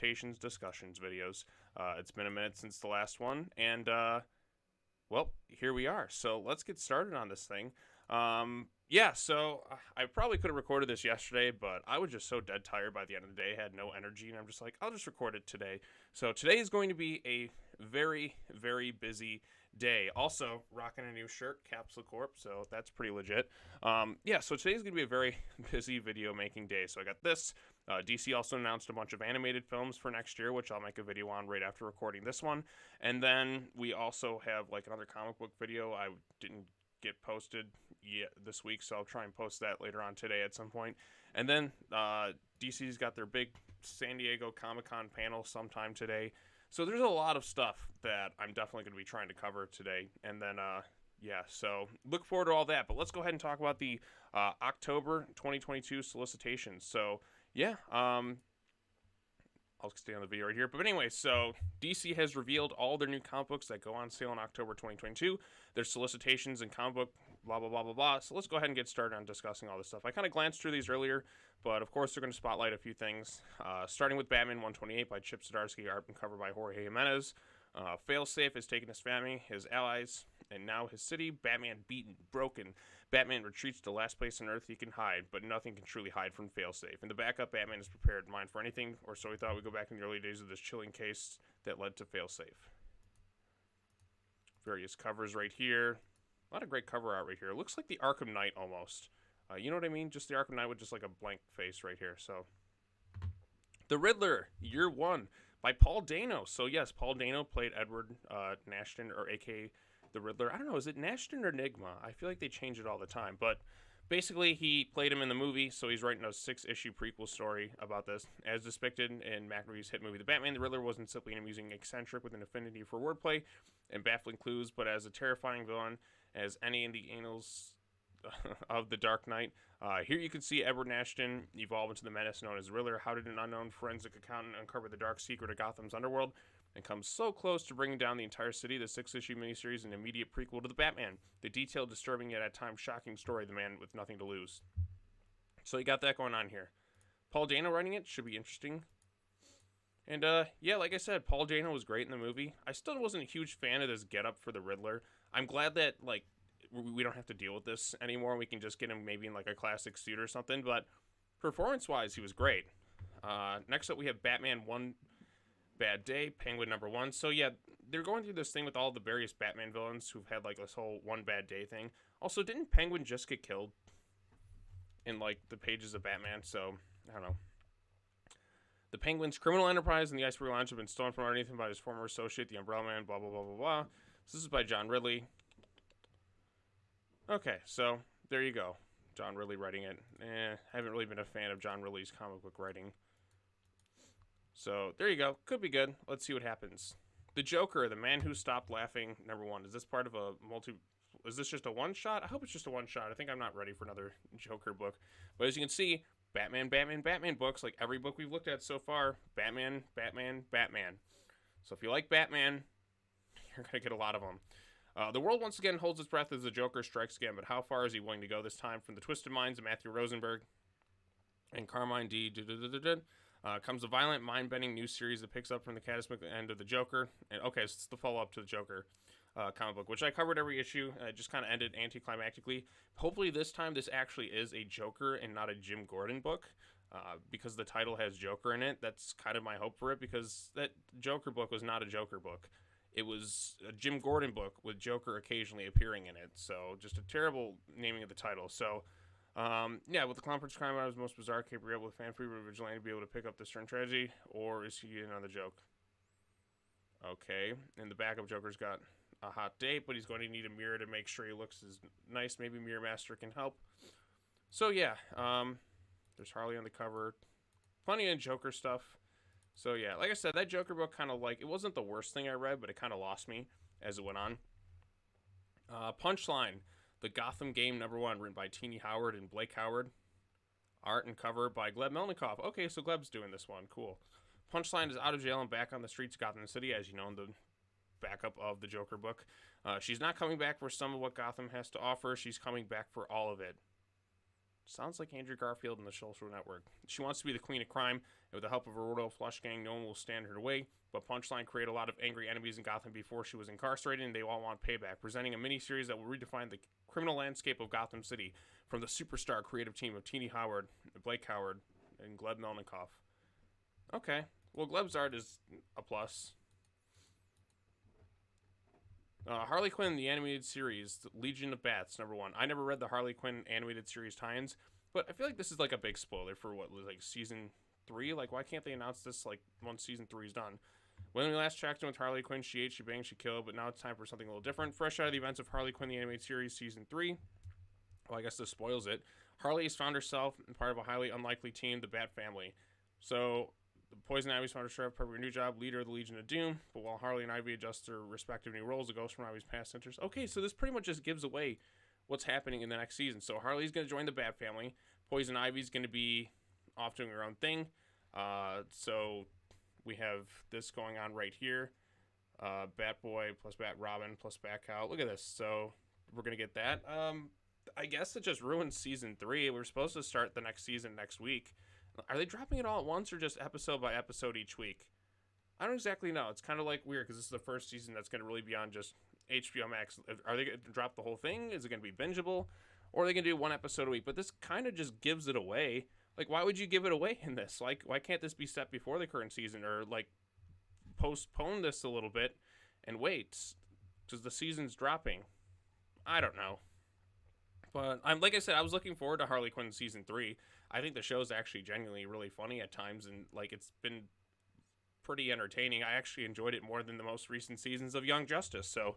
Solicitations discussions videos. It's been a minute since the last one, and well, here we are. So let's get started on this thing. I probably could have recorded this yesterday, but I was just so dead tired by the end of the day, had no energy, and I'm just like, I'll just record it today. So today is going to be a very, very busy day. Also, rocking a new shirt, Capsule Corp, so that's pretty legit. So today's going to be a very busy video making day. So I got this. DC also announced a bunch of animated films for next year, which I'll make a video on right after recording this one. And then we also have like another comic book video I didn't get posted yet this week, so I'll try and post that later on today at some point. And then DC's got their big San Diego Comic-Con panel sometime today. So there's a lot of stuff that I'm definitely going to be trying to cover today. And then, so look forward to all that. But let's go ahead and talk about the October 2022 solicitations. So, I'll stay on the video right here. But anyway, so DC has revealed all their new comic books that go on sale in October 2022. Their solicitations and comic book, blah, blah, blah, blah, blah. So let's go ahead and get started on discussing all this stuff. I kind of glanced through these earlier, but of course they're going to spotlight a few things. Starting with Batman 128 by Chip Zdarsky, art and cover by Jorge Jimenez. Failsafe has taken his family, his allies, and now his city. Batman beaten, broken. Batman retreats to the last place on Earth he can hide, but nothing can truly hide from Failsafe. In the backup, Batman is prepared in mind for anything, or so we thought. We'd go back in the early days of this chilling case that led to Failsafe. Various covers right here. A lot of great cover art right here. It looks like the Arkham Knight almost. You know what I mean? Just the Arkham Knight with just like a blank face right here. So, The Riddler, Year One by Paul Dano. So yes, Paul Dano played Edward Nashton, or a.k.a. The Riddler. I don't know, is it Nashton or Nigma? I feel like they change it all the time. But basically, he played him in the movie, so he's writing a 6-issue prequel story about this. As depicted in McRee's hit movie The Batman, the Riddler wasn't simply an amusing eccentric with an affinity for wordplay and baffling clues, but as a terrifying villain as any in the annals of the Dark Knight. Here you can see Edward Nashton evolve into the menace known as Riddler. How did an unknown forensic accountant uncover the dark secret of Gotham's underworld and come so close to bringing down the entire city? The 6-issue miniseries, an immediate prequel to The Batman. The detailed, disturbing, yet at times shocking story of the man with nothing to lose. So you got that going on here. Paul Dano writing it should be interesting. And like I said, Paul Dano was great in the movie. I still wasn't a huge fan of this getup for the Riddler. I'm glad that we don't have to deal with this anymore. We can just get him maybe in like a classic suit or something. But performance-wise, he was great. Next up, we have Batman One Bad Day, Penguin #1. So yeah, they're going through this thing with all the various Batman villains who've had like this whole one bad day thing. Also, didn't Penguin just get killed in like the pages of Batman? So I don't know. The Penguin's criminal enterprise and the Iceberg Lounge have been stolen from underneath him by his former associate, the Umbrella Man. Blah blah blah blah blah. So this is by John Ridley. Okay, so there you go. John Ridley writing it. I haven't really been a fan of John Ridley's comic book writing. So there you go. Could be good. Let's see what happens. The Joker, the man who stopped laughing, #1. Is this part of a is this just a one-shot? I hope it's just a one-shot. I think I'm not ready for another Joker book. But as you can see, Batman books, like every book we've looked at so far, Batman. So if you like Batman, you're going to get a lot of them. The world once again holds its breath as the Joker strikes again, but how far is he willing to go this time? From the twisted minds of Matthew Rosenberg and Carmine D. Comes a violent, mind-bending new series that picks up from the catastrophic end of the Joker. And okay, so it's the follow-up to the Joker comic book, which I covered every issue. It just kind of ended anticlimactically. Hopefully this time this actually is a Joker and not a Jim Gordon book, because the title has Joker in it. That's kind of my hope for it, because that Joker book was not a Joker book. It was a Jim Gordon book with Joker occasionally appearing in it. So just a terrible naming of the title. So, with the Clown Prince Crime Writer's most bizarre caper able with fan free vigilante to be able to pick up this turn tragedy, or is he in on the joke? Okay, and the backup Joker's got a hot date, but he's going to need a mirror to make sure he looks as nice. Maybe Mirror Master can help. So yeah, there's Harley on the cover. Plenty of Joker stuff. So yeah, like I said, that Joker book kind of it wasn't the worst thing I read, but it kind of lost me as it went on. Punchline, the Gotham Game #1, written by Teeny Howard and Blake Howard. Art and cover by Gleb Melnikoff. Okay, so Gleb's doing this one. Cool. Punchline is out of jail and back on the streets of Gotham City, as you know, in the backup of the Joker book. She's not coming back for some of what Gotham has to offer. She's coming back for all of it. Sounds like Andrew Garfield in the Social Network. She wants to be the queen of crime, and with the help of her royal flush gang, no one will stand her way. But Punchline created a lot of angry enemies in Gotham before she was incarcerated, and they all want payback, presenting a miniseries that will redefine the criminal landscape of Gotham City from the superstar creative team of Teeny Howard, Blake Howard, and Gleb Melnikoff. Okay, well, Gleb's art is a plus. Harley Quinn, the animated series, Legion of Bats, #1. I never read the Harley Quinn animated series tie-ins, but I feel like this is like a big spoiler for what was like season 3. Like, why can't they announce this like once season 3 is done? When we last checked in with Harley Quinn, she ate, she banged, she killed, but now it's time for something a little different. Fresh out of the events of Harley Quinn, the animated series, season 3. Well, I guess this spoils it. Harley has found herself part of a highly unlikely team, the Bat Family. So the Poison Ivy's found herself part of her new job, leader of the Legion of Doom. But while Harley and Ivy adjust their respective new roles, the ghost from Ivy's past enters. Okay, so this pretty much just gives away what's happening in the next season. So Harley's going to join the Bat Family. Poison Ivy's going to be off doing her own thing. So we have this going on right here. Batboy plus Bat Robin plus Batcow. Look at this. So we're going to get that. I guess it just ruins season 3. We're supposed to start the next season next week. Are they dropping it all at once or just episode by episode each week? I don't exactly know. It's kind of like weird because this is the first season that's going to really be on just HBO Max. Are they going to drop the whole thing? Is it going to be bingeable? Or are they going to do 1 episode a week? But this kind of just gives it away. Like, why would you give it away in this? Like, why can't this be set before the current season? Or, like, postpone this a little bit and wait? Because the season's dropping. I don't know. But like I said, I was looking forward to Harley Quinn season 3. I think the show's actually genuinely really funny at times, and like it's been pretty entertaining. I actually enjoyed it more than the most recent seasons of Young Justice. So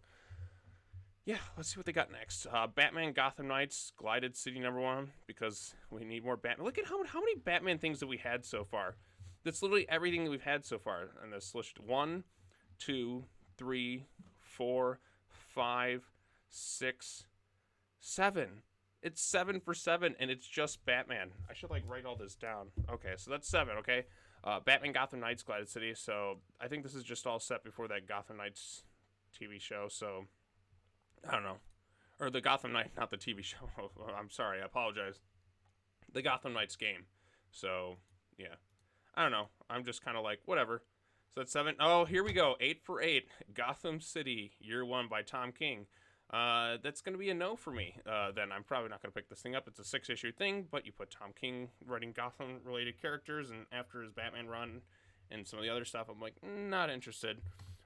yeah, let's see what they got next. Batman Gotham Knights, Glided City #1, because we need more Batman. Look at how many Batman things that we had so far. That's literally everything that we've had so far on this list. 1, 2, 3, 4, 5, 6, 7. It's 7 for 7, and it's just Batman. I should, like, write all this down. Okay, so that's 7, okay? Batman Gotham Knights, Glided City. So I think this is just all set before that Gotham Knights TV show. So I don't know. Or the Gotham Knight, not the TV show. I'm sorry, I apologize. The Gotham Knights game. So, yeah. I don't know. I'm just kind of like, whatever. So that's 7. Oh, here we go. 8 for 8. Gotham City, Year 1 by Tom King. That's going to be a no for me. Then I'm probably not going to pick this thing up. It's a 6-issue thing, but you put Tom King writing Gotham-related characters, and after his Batman run and some of the other stuff, I'm like, not interested.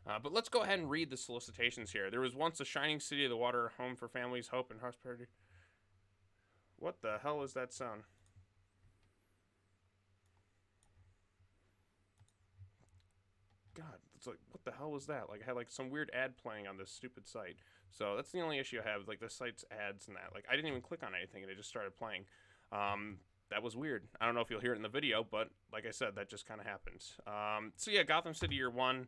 But let's go ahead and read the solicitations here. There was once a shining city of the water, home for families, hope, and prosperity. What the hell is that sound? God, it's like, what the hell was that? Like, I had like some weird ad playing on this stupid site. So that's the only issue I have. Like, the site's ads and that. Like, I didn't even click on anything, and it just started playing. That was weird. I don't know if you'll hear it in the video, but like I said, that just kind of happened. So yeah, Gotham City Year 1.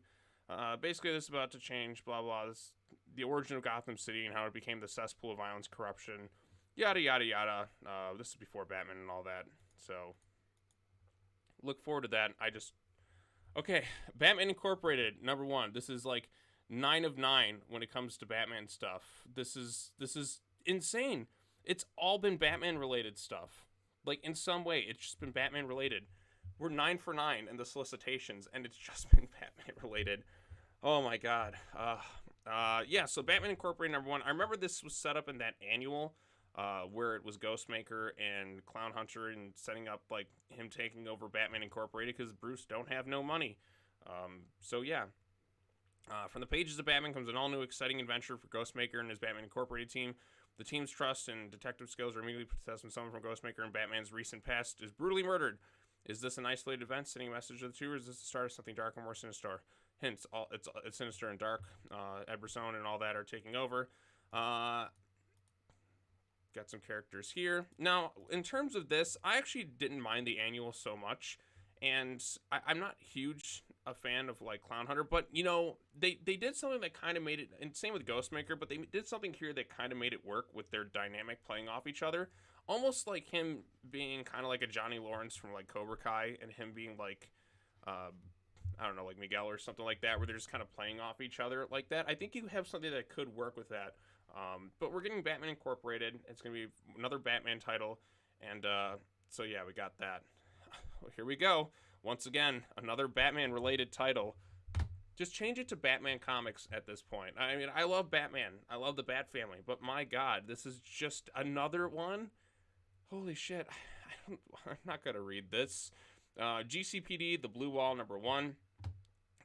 Basically, this is about to change, blah, blah. This, the origin of Gotham City and how it became the cesspool of violence, corruption, yada, yada, yada. This is before Batman and all that. So, look forward to that. Okay, Batman Incorporated, #1. This is like 9 of 9 when it comes to Batman stuff. This is insane. It's all been Batman-related stuff. Like, in some way, it's just been Batman-related. We're 9 for 9 in the solicitations, and it's just been Batman-related. Oh, my God. Yeah, so Batman Incorporated, #1. I remember this was set up in that annual where it was Ghostmaker and Clown Hunter and setting up, like, him taking over Batman Incorporated because Bruce don't have no money. So, yeah. From the pages of Batman comes an all-new exciting adventure for Ghostmaker and his Batman Incorporated team. The team's trust and detective skills are immediately put to test when someone from Ghostmaker and Batman's recent past is brutally murdered. Is this an isolated event sending a message to the two, or is this the start of something dark and more sinister? Hints, it's sinister and dark. Ed Brisson and all that are taking over. Got some characters here. Now, in terms of this, I actually didn't mind the annual so much. And I'm not huge a fan of, like, Clown Hunter, but, you know, they did something that kind of made it, and same with Ghostmaker, but they did something here that kind of made it work with their dynamic playing off each other. Almost like him being kind of like a Johnny Lawrence from, like, Cobra Kai, and him being, like, I don't know, like Miguel or something like that, where they're just kind of playing off each other like that. I think you have something that could work with that. But we're getting Batman Incorporated. It's going to be another Batman title. And so yeah, we got that. Well, here we go. Once again, another Batman-related title. Just change it to Batman Comics at this point. I mean, I love Batman. I love the Bat family. But my God, this is just another one. Holy shit. I'm not going to read this. GCPD, The Blue Wall, #1.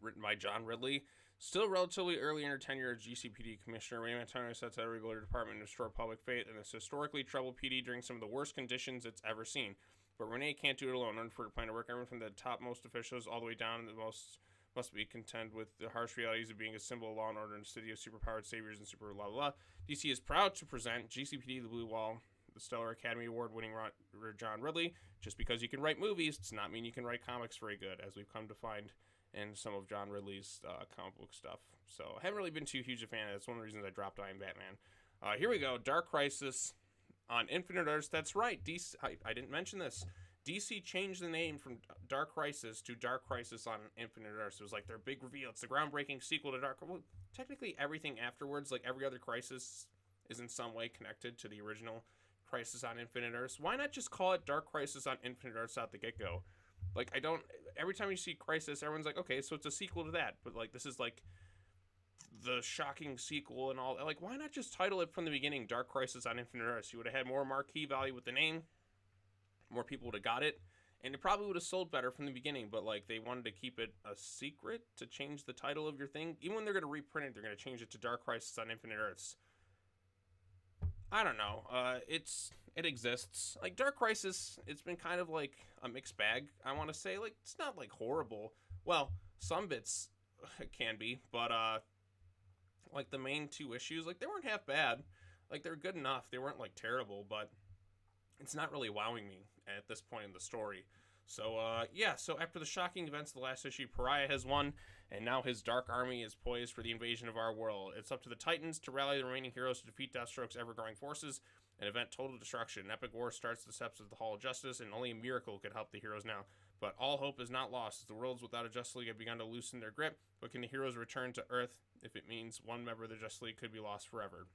Written by John Ridley. Still relatively early in her tenure as GCPD Commissioner, Ray Montano sets out a regular department to restore public faith in this historically troubled PD during some of the worst conditions it's ever seen. But Renee can't do it alone. For her plan to work, everyone from the topmost officials all the way down to the most must be content with the harsh realities of being a symbol of law and order and city of superpowered saviors and super blah blah blah. DC is proud to present GCPD The Blue Wall, the Stellar Academy Award-winning John Ridley. Just because you can write movies does not mean you can write comics very good, as we've come to find in some of John Ridley's comic book stuff. So I haven't really been too huge a fan of it. That's one of the reasons I dropped I Am Batman. Here we go. Dark Crisis on Infinite Earths. That's right. DC, I didn't mention this. DC changed the name from Dark Crisis to Dark Crisis on Infinite Earths. It was like their big reveal. It's the groundbreaking sequel to Dark. Well, technically, everything afterwards, like every other Crisis, is in some way connected to the original Crisis on Infinite Earths. Why not just call it Dark Crisis on Infinite Earths out the get-go? Like, I don't... Every time you see Crisis, everyone's like, okay, so it's a sequel to that. But, like, this is, like, the shocking sequel and all. Like, why not just title it from the beginning Dark Crisis on Infinite Earths? You would have had more marquee value with the name. More people would have got it, and it probably would have sold better from the beginning, but like they wanted to keep it a secret to change the title of your thing. Even when they're going to reprint it, they're going to change it to Dark Crisis on Infinite Earths. I don't know. It exists. Like Dark Crisis, it's been kind of like a mixed bag, I want to say. Like it's not like horrible. Well, some bits can be, but like the main two issues, like they weren't half bad. Like they're good enough. They weren't like terrible, but it's not really wowing me at this point in the story. So, yeah, so after the shocking events of the last issue, Pariah has won, and now his Dark Army is poised for the invasion of our world. It's up to the Titans to rally the remaining heroes to defeat Deathstroke's ever-growing forces and event total destruction. An epic war starts at the steps of the Hall of Justice, and only a miracle could help the heroes now. But all hope is not lost, as the worlds without a Justice League have begun to loosen their grip. But can the heroes return to Earth if it means one member of the Justice League could be lost forever?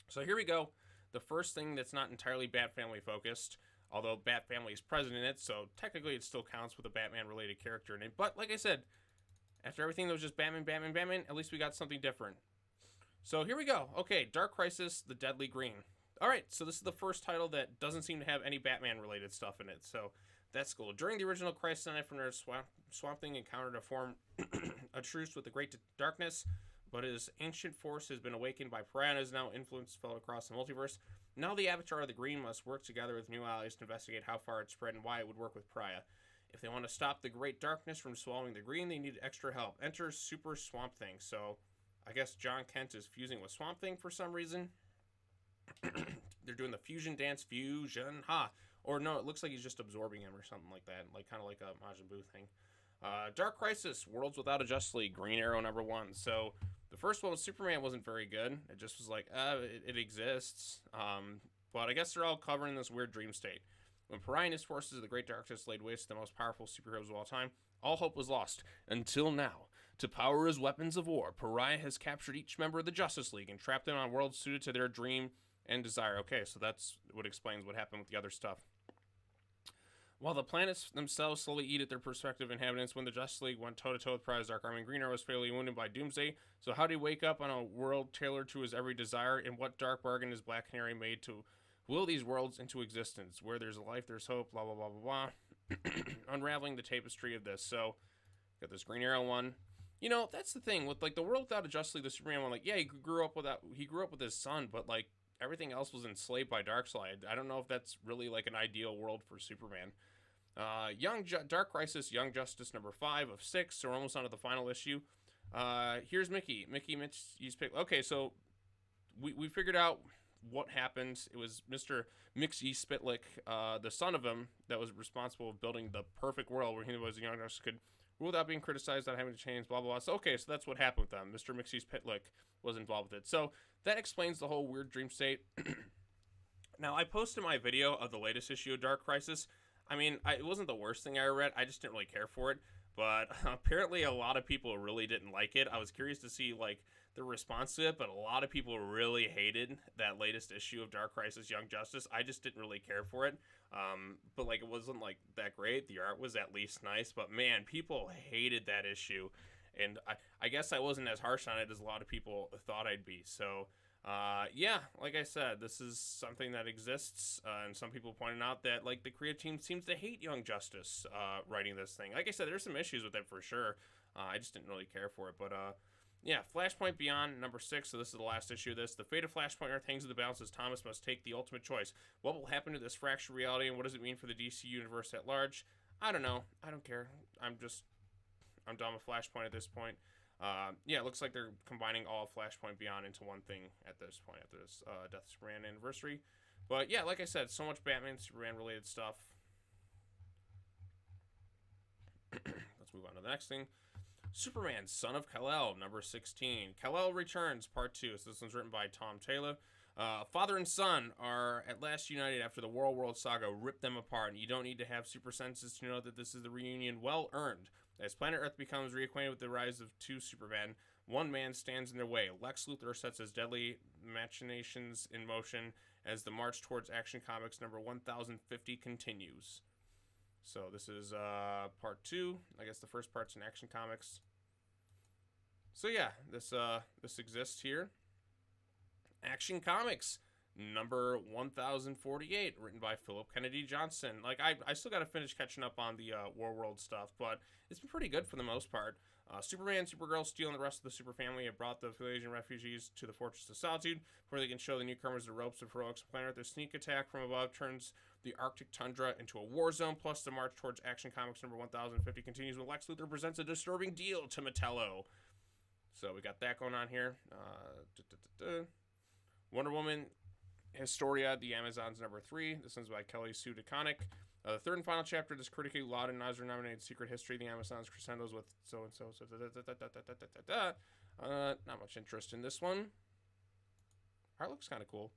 So here we go. The first thing that's not entirely Bat Family focused, although Bat Family is present in it, so technically it still counts with a Batman-related character in it. But like I said, after everything that was just Batman, Batman, Batman, at least we got something different. So here we go. Okay, Dark Crisis, The Deadly Green. Alright, so this is the first title that doesn't seem to have any Batman-related stuff in it, so that's cool. During the original Crisis on Infinite Earths, Swamp Thing encountered a truce with the Great Darkness, but his ancient force has been awakened by Pariah and is now influenced fell across the multiverse. Now the Avatar of the Green must work together with new allies to investigate how far it spread and why it would work with Pariah. If they want to stop the Great Darkness from swallowing the Green, they need extra help. Enter Super Swamp Thing. So, I guess John Kent is fusing with Swamp Thing for some reason. They're doing the fusion dance. Fusion. Ha! Or no, it looks like he's just absorbing him or something like that. Like, kind of like a Majin Buu thing. Dark Crisis, Worlds Without a Justice League, Green Arrow #1. So, the first one with Superman wasn't very good. It just was like, it exists. But I guess they're all covering this weird dream state. When Pariah and his forces of the Great Darkness laid waste to the most powerful superheroes of all time, all hope was lost. Until now. To power his weapons of war, Pariah has captured each member of the Justice League and trapped them on worlds suited to their dream and desire. Okay, so that's what explains what happened with the other stuff. While the planets themselves slowly eat at their prospective inhabitants, when the Justice League went toe-to-toe with Pariah's Dark Army, Green Arrow was fatally wounded by Doomsday. So how did he wake up on a world tailored to his every desire? And what dark bargain is Black Canary made to will these worlds into existence? Where there's a life, there's hope, blah, blah, blah, blah, blah. Unraveling the tapestry of this. So, got this Green Arrow one. You know, that's the thing. With, like, the World Without a Justice League, the Superman one, like, yeah, he grew up with his son, but, like, everything else was enslaved by Darkseid. I don't know if that's really, like, an ideal world for Superman. Dark Crisis, Young Justice #5 of 6, so we're almost on to the final issue. Here's Mickey. He's picked. Okay, so we figured out what happened. It was Mr. Mixie Spitlick, the son of him, that was responsible for building the perfect world where he was a young justice could rule without being criticized, not having to change, blah, blah, blah. So, okay, so that's what happened with them. Mr. Mixie Spitlick was involved with it. So that explains the whole weird dream state. Now, I posted my video of the latest issue of Dark Crisis. I mean, it wasn't the worst thing I read. I just didn't really care for it. but apparently a lot of people really didn't like it. I was curious to see like the response to it, but a lot of people really hated that latest issue of Dark Crisis Young Justice. I just didn't really care for it. But like it wasn't like that great. The art was at least nice, but man, people hated that issue. And I guess I wasn't as harsh on it as a lot of people thought I'd be. So yeah, like I said, this is something that exists, and some people pointed out that like the creative team seems to hate Young Justice writing this thing. Like I said, there's some issues with it for sure. I just didn't really care for it, but yeah, Flashpoint Beyond #6. So this is the last issue of this. The fate of Flashpoint Earth hangs in the balance as Thomas must take the ultimate choice. What will happen to this fractured reality, and what does it mean for the DC universe at large? I don't know. I don't care. I'm done with Flashpoint at this point. Yeah, it looks like they're combining all of Flashpoint Beyond into one thing at this point, after this Death of Superman anniversary. But yeah, like I said, so much Batman, Superman related stuff. Let's move on to the next thing. Superman, Son of Kal-El, #16. Kal-El returns, part 2. So this one's written by Tom Taylor. Father and son are at last united after the World saga ripped them apart, and you don't need to have super senses to know that this is the reunion well earned. As planet Earth becomes reacquainted with the rise of two Supermen, one man stands in their way. Lex Luthor sets his deadly machinations in motion as the march towards Action Comics #1050 continues. So this is part 2. I guess the first part's in Action Comics. So yeah, this exists here. Action Comics number 1048, written by Philip Kennedy Johnson. Like I still got to finish catching up on the War World stuff, but it's been pretty good for the most part. Superman, Supergirl, Steel, and the rest of the Super family have brought the Filasian refugees to the Fortress of Solitude, where they can show the newcomers the ropes of heroics planet. Their sneak attack from above turns the Arctic tundra into a war zone, plus the march towards Action Comics number 1050 continues when Lex Luthor presents a disturbing deal to Metallo. So we got that going on here. Wonder Woman Historia, the Amazons #3. This one's by Kelly Sue DeConnick. The third and final chapter of this critically lauded and Eisner-nominated secret history of the Amazons crescendos with so-and-so. Not much interest in this one. Art looks kind of cool.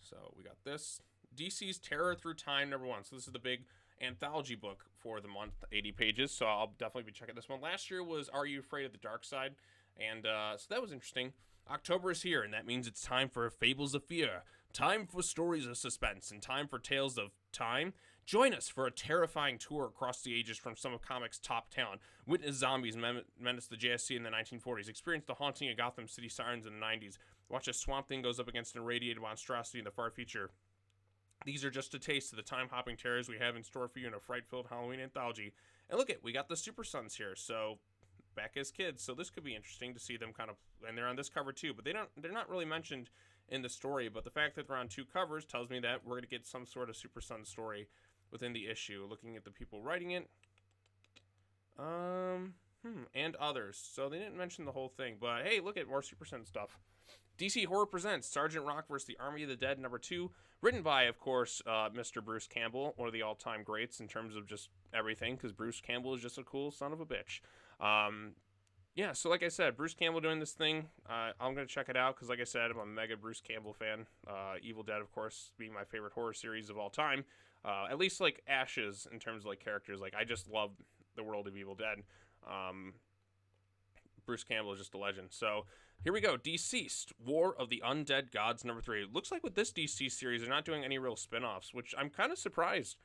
So we got this. DC's Terror Through Time #1. So this is the big anthology book for the month, 80 pages. So I'll definitely be checking this one. Last year was Are You Afraid of the Dark Side? And so that was interesting. October is here, and that means it's time for Fables of Fear, time for stories of suspense, and time for tales of time. Join us for a terrifying tour across the ages from some of comics' top talent. Witness zombies menace the JSC in the 1940s. Experience the haunting of Gotham City sirens in the 90s. Watch as Swamp Thing goes up against an irradiated monstrosity in the far future. These are just a taste of the time-hopping terrors we have in store for you in a fright-filled Halloween anthology. And look we got the Super Sons here, so back as kids, so this could be interesting to see them kind of, and they're on this cover too, but they're not really mentioned in the story, but the fact that they're on 2 covers tells me that we're going to get some sort of Super Sun story within the issue. Looking at the people writing it, and others, so they didn't mention the whole thing, but hey, look at more Super Sun stuff. DC Horror presents Sergeant Rock vs. the Army of the Dead #2, written by, of course, Mr. Bruce Campbell, one of the all-time greats in terms of just everything, because Bruce Campbell is just a cool son of a bitch. Yeah, so like I said, Bruce Campbell doing this thing. I'm going to check it out because, like I said, I'm a mega Bruce Campbell fan. Evil Dead, of course, being my favorite horror series of all time. At least, like, Ashes in terms of, like, characters. Like, I just love the world of Evil Dead. Bruce Campbell is just a legend. So, here we go. Deceased, War of the Undead Gods #3. It looks like with this DC series, they're not doing any real spin-offs, which I'm kind of surprised,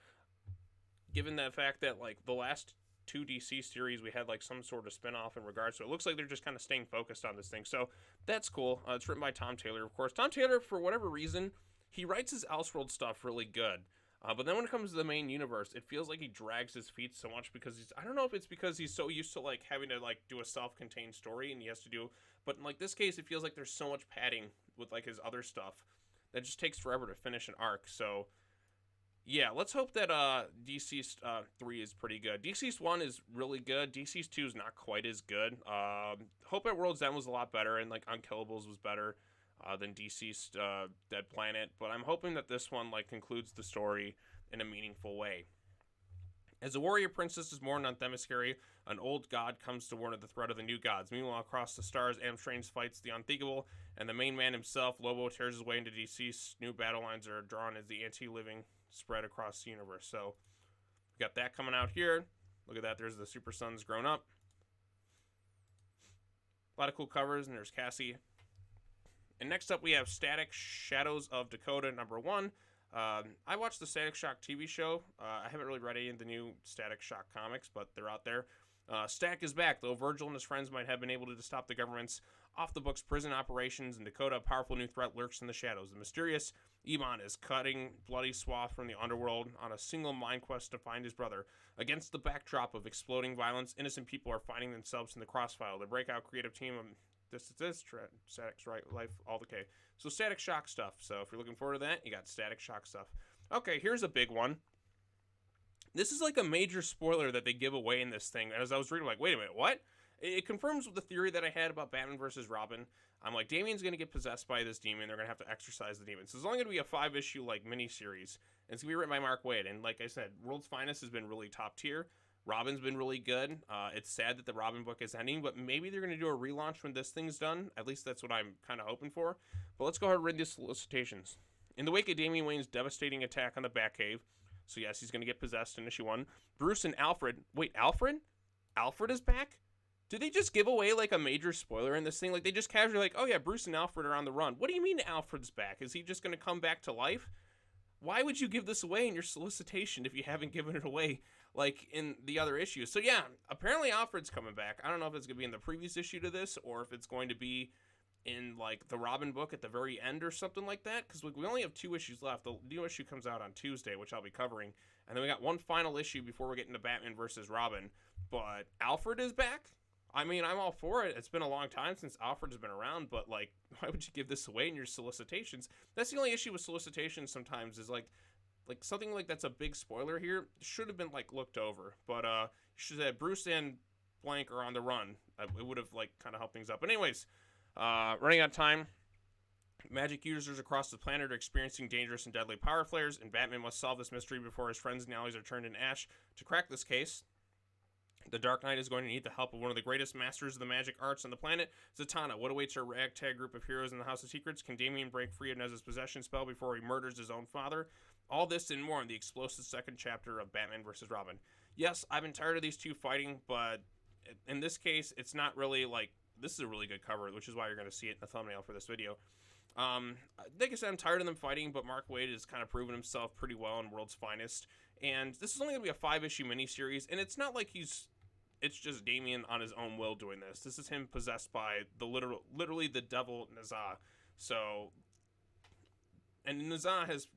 given the fact that, like, the last 2 DC series we had like some sort of spin-off in regards to it. Looks like they're just kind of staying focused on this thing, so that's cool. It's written by Tom Taylor, of course. Tom Taylor, for whatever reason, he writes his Elseworld stuff really good, but then when it comes to the main universe, it feels like he drags his feet so much because I don't know if it's because he's so used to like having to like do a self-contained story and he has to do, but in like this case it feels like there's so much padding with like his other stuff that just takes forever to finish an arc. So yeah, let's hope that Deceased 3 is pretty good. Deceased 1 is really good. Deceased 2 is not quite as good. Hope at World's End was a lot better, and like Unkillables was better than Deceased Dead Planet. But I'm hoping that this one like concludes the story in a meaningful way. As a warrior princess is mourned on Themyscira, an old god comes to warn of the threat of the new gods. Meanwhile, across the stars, Am Strange fights the unthinkable, and the main man himself, Lobo, tears his way into Deceased. New battle lines are drawn as the anti-living spread across the universe. So we got that coming out here. Look at that. There's the Super Sons grown up. A lot of cool covers, and there's Cassie. And next up, we have Static Shadows of Dakota #1. I watched the Static Shock TV show. I haven't really read any of the new Static Shock comics, but they're out there. Static is back, though Virgil and his friends might have been able to stop the government's off-the-books prison operations in Dakota. A powerful new threat lurks in the shadows. The mysterious Iman is cutting bloody swath from the underworld on a single mind quest to find his brother. Against the backdrop of exploding violence, innocent people are finding themselves in the crossfire. The breakout creative team of Static's right life, all the K. So Static Shock stuff. So if you're looking forward to that, you got Static Shock stuff. Okay, here's a big one. This is like a major spoiler that they give away in this thing. As I was reading, like, wait a minute, what? It confirms the theory that I had about Batman versus Robin. I'm like, Damian's going to get possessed by this demon. They're going to have to exorcise the demon. So it's only going to be a 5-issue, like, mini-series. And it's going to be written by Mark Waid. And like I said, World's Finest has been really top tier. Robin's been really good. It's sad that the Robin book is ending, but maybe they're going to do a relaunch when this thing's done. At least that's what I'm kind of hoping for. But let's go ahead and read these solicitations. In the wake of Damian Wayne's devastating attack on the Batcave, so yes, he's going to get possessed in issue 1, Bruce and Alfred... Wait, Alfred? Alfred is back? Did they just give away, like, a major spoiler in this thing? Like, they just casually like, oh yeah, Bruce and Alfred are on the run. What do you mean Alfred's back? Is he just going to come back to life? Why would you give this away in your solicitation if you haven't given it away, like, in the other issues? So yeah, apparently Alfred's coming back. I don't know if it's going to be in the previous issue to this, or if it's going to be in, like, the Robin book at the very end or something like that, because we only have 2 issues left. The new issue comes out on Tuesday, which I'll be covering, and then we got one final issue before we get into Batman versus Robin. But Alfred is back? I mean, I'm all for it. It's been a long time since Alfred has been around, but, like, why would you give this away in your solicitations? That's the only issue with solicitations sometimes, is, like something like that's a big spoiler here should have been, like, looked over. But, you should have Bruce and blank are on the run. It would have, like, kind of helped things up. But anyways, running out of time. Magic users across the planet are experiencing dangerous and deadly power flares, and Batman must solve this mystery before his friends and allies are turned into ash. To crack this case, the Dark Knight is going to need the help of one of the greatest masters of the magic arts on the planet, Zatanna. What awaits our ragtag group of heroes in the House of Secrets? Can Damian break free of Nez's possession spell before he murders his own father? All this and more in the explosive second chapter of Batman vs. Robin. Yes, I've been tired of these two fighting, but in this case, it's not really like... This is a really good cover, which is why you're going to see it in the thumbnail for this video. Like I said, I'm tired of them fighting, but Mark Waid has kind of proven himself pretty well in World's Finest. And this is only going to be a 5-issue miniseries, and it's not like it's just Damian on his own will doing this. This is him possessed by the literally the devil Nazah. So, and Nazah has,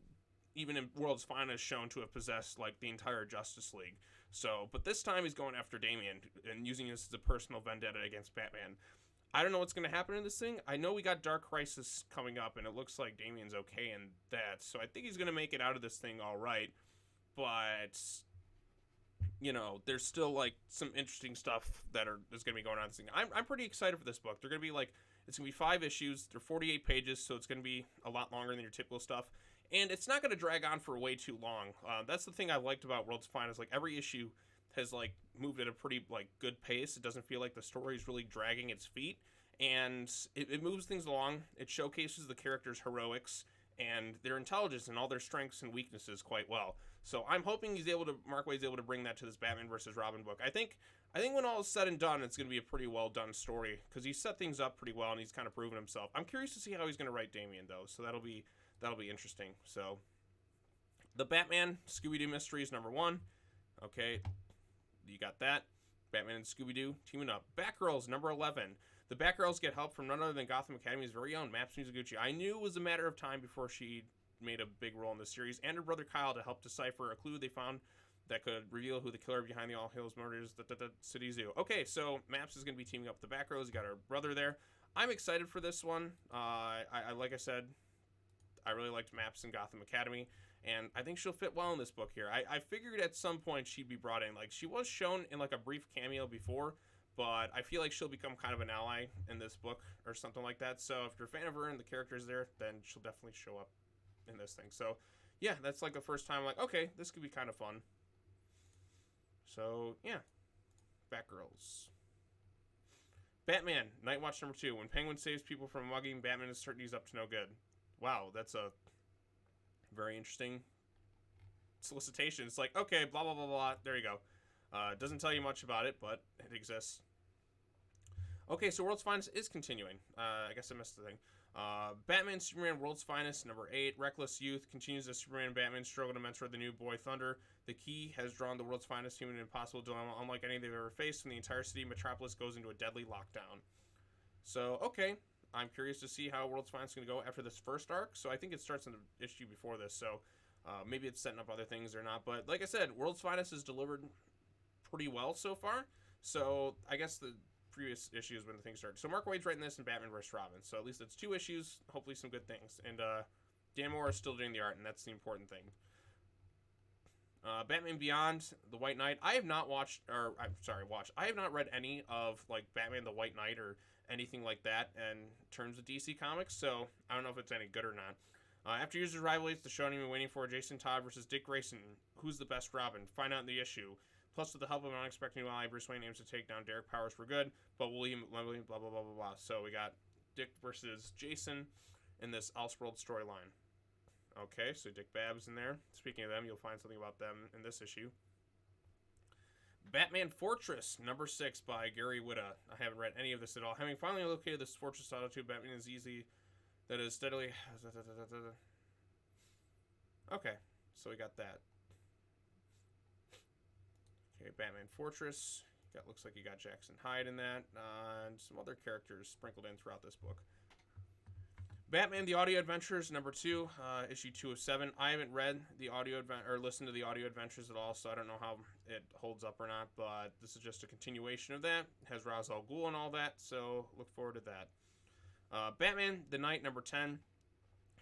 even in World's Finest, shown to have possessed, like, the entire Justice League. So, but this time he's going after Damian and using this as a personal vendetta against Batman. I don't know what's going to happen in this thing. I know we got Dark Crisis coming up, and it looks like Damian's okay in that. So I think he's going to make it out of this thing all right. But, you know, there's still, like, some interesting stuff that's going to be going on in this thing. I'm pretty excited for this book. They're going to be, like, it's going to be 5 issues. They're 48 pages, so it's going to be a lot longer than your typical stuff. And it's not going to drag on for way too long. That's the thing I liked about World's Finest. Like, every issue has, like, moved at a pretty, like, good pace. It doesn't feel like the story's really dragging its feet. And it moves things along. It showcases the characters' heroics and their intelligence and all their strengths and weaknesses quite well. So I'm hoping Mark Waid's able to bring that to this Batman vs. Robin book. I think when all is said and done, it's going to be a pretty well done story, because he set things up pretty well and he's kind of proven himself. I'm curious to see how he's going to write Damian, though, so that'll be interesting. So, the Batman Scooby-Doo Mysteries #1. Okay, you got that. Batman and Scooby-Doo teaming up. Batgirls #11. The Batgirls get help from none other than Gotham Academy's very own Maps Mizuguchi. I knew it was a matter of time before she made a big role in this series, and her brother Kyle to help decipher a clue they found that could reveal who the killer behind the All Hills murders, the City Zoo. Okay, so Maps is going to be teaming up with the Batgirls. You got her brother there. I'm excited for this one. Like I said, I really liked Maps in Gotham Academy, and I think she'll fit well in this book here. I figured at some point she'd be brought in. Like, she was shown in, like, a brief cameo before, but I feel like she'll become kind of an ally in this book or something like that. So if you're a fan of her and the characters there, then she'll definitely show up in this thing. So, yeah, that's, like, the first time, like, okay, this could be kind of fun. So, yeah. Batgirls. Batman, Night Watch #2. When Penguin saves people from mugging, Batman is certain he's up to no good. Wow, that's a very interesting solicitation. It's like, okay, blah, blah, blah, blah. There you go. Doesn't tell you much about it, but it exists. Okay, so World's Finest is continuing. I guess I missed the thing. Batman Superman World's Finest, number 8. Reckless Youth continues as Superman and Batman struggle to mentor the new boy Thunder. The Key has drawn the world's finest human and impossible dilemma, unlike any they've ever faced, when the entire city Metropolis goes into a deadly lockdown. So, okay. I'm curious to see how World's Finest is going to go after this first arc. So I think it starts in the issue before this. So maybe it's setting up other things or not. But like I said, World's Finest has delivered pretty well so far. So I guess the previous issues when the things started. So Mark Waid's writing this in Batman vs. Robin. So at least it's 2 issues. Hopefully some good things. And Dan Moore is still doing the art, and that's the important thing. Batman Beyond, The White Knight. I have not watched, or I'm sorry, watched. I have not read any of like Batman the White Knight or anything like that in terms of DC Comics, so I don't know if it's any good or not. After users' rivalries, the show you've been waiting for, Jason Todd versus Dick Grayson. Who's the best Robin? Find out in the issue. Plus, with the help of an unexpected new ally, Bruce Wayne aims to take down Derek Powers for good, but William, blah, blah, blah, blah, blah, blah. So we got Dick versus Jason in this Elseworld storyline. Okay, so Dick Babs in there. Speaking of them, you'll find something about them in this issue. Batman Fortress, number 6 by Gary Whitta. I haven't read any of this at all. Having finally located this fortress altitude, Batman is easy. That is steadily... Okay, so we got that. Okay, Batman Fortress. Looks like you got Jackson Hyde in that. And some other characters sprinkled in throughout this book. Batman The Audio Adventures, number 2, issue 2 of 7. I haven't read the audio or listened to the audio adventures at all, so I don't know how it holds up or not, but this is just a continuation of that. It has Ra's al Ghul and all that, so look forward to that. Batman The Knight, number 10.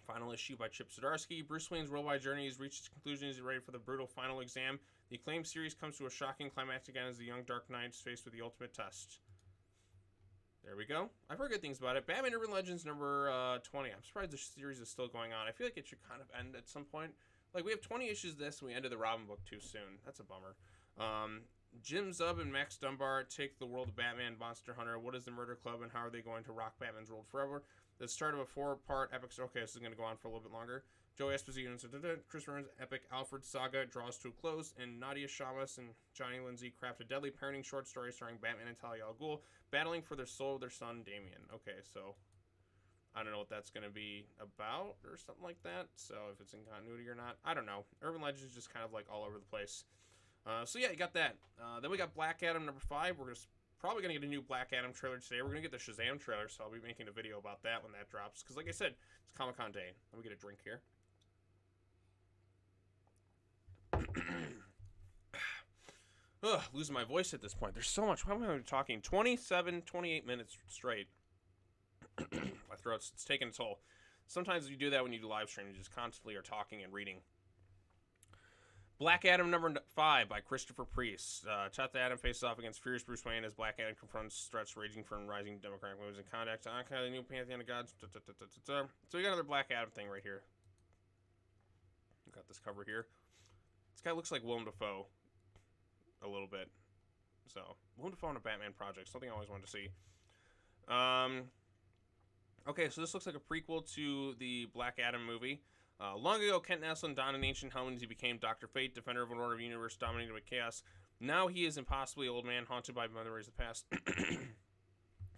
Final issue by Chip Zdarsky. Bruce Wayne's worldwide journey has reached its conclusion. He's ready for the brutal final exam. The acclaimed series comes to a shocking climactic end as the young Dark Knight is faced with the ultimate test. There we go. I've heard good things about it. Batman Urban Legends number 20. I'm surprised the series is still going on. I feel like it should kind of end at some point. Like, we have 20 issues of this, and we ended the Robin book too soon. That's a bummer. Jim Zub and Max Dunbar take the world of Batman, Monster Hunter. What is the Murder Club, and how are they going to rock Batman's world forever? The start of a 4-part epic... Okay, this is going to go on for a little bit longer. Joe Esposito and Chris Burns' epic Alfred saga draws to a close, and Nadia Shamas and Johnny Lindsay craft a deadly parenting short story starring Batman and Talia al Ghul battling for their soul of their son, Damian. Okay, so I don't know what that's going to be about or something like that. So if it's in continuity or not, I don't know. Urban Legends is just kind of like all over the place. So yeah, you got that. Then we got Black Adam number 5. We're probably going to get a new Black Adam trailer today. We're going to get the Shazam trailer, so I'll be making a video about that when that drops. Because like I said, it's Comic-Con day. Let me get a drink here. Ugh, losing my voice at this point. There's so much. Why am I talking 28 minutes straight? My throat's taking a toll. Sometimes you do that when you do live stream. You just constantly are talking and reading. Black Adam number 5 by Christopher Priest. Teth Adam faces off against fierce Bruce Wayne as Black Adam confronts threats raging from rising Democratic movements and contact. Okay, the new Pantheon of Gods. So we got another Black Adam thing right here. We got this cover here. This guy looks like Willem Dafoe a little bit. So, Willem Dafoe on a Batman project. Something I always wanted to see. Okay, so this looks like a prequel to the Black Adam movie. Long ago, Kent Naslund donned an ancient helmet as he became Dr. Fate, defender of an order of universe dominated by chaos. Now he is impossibly old man, haunted by memories of the past.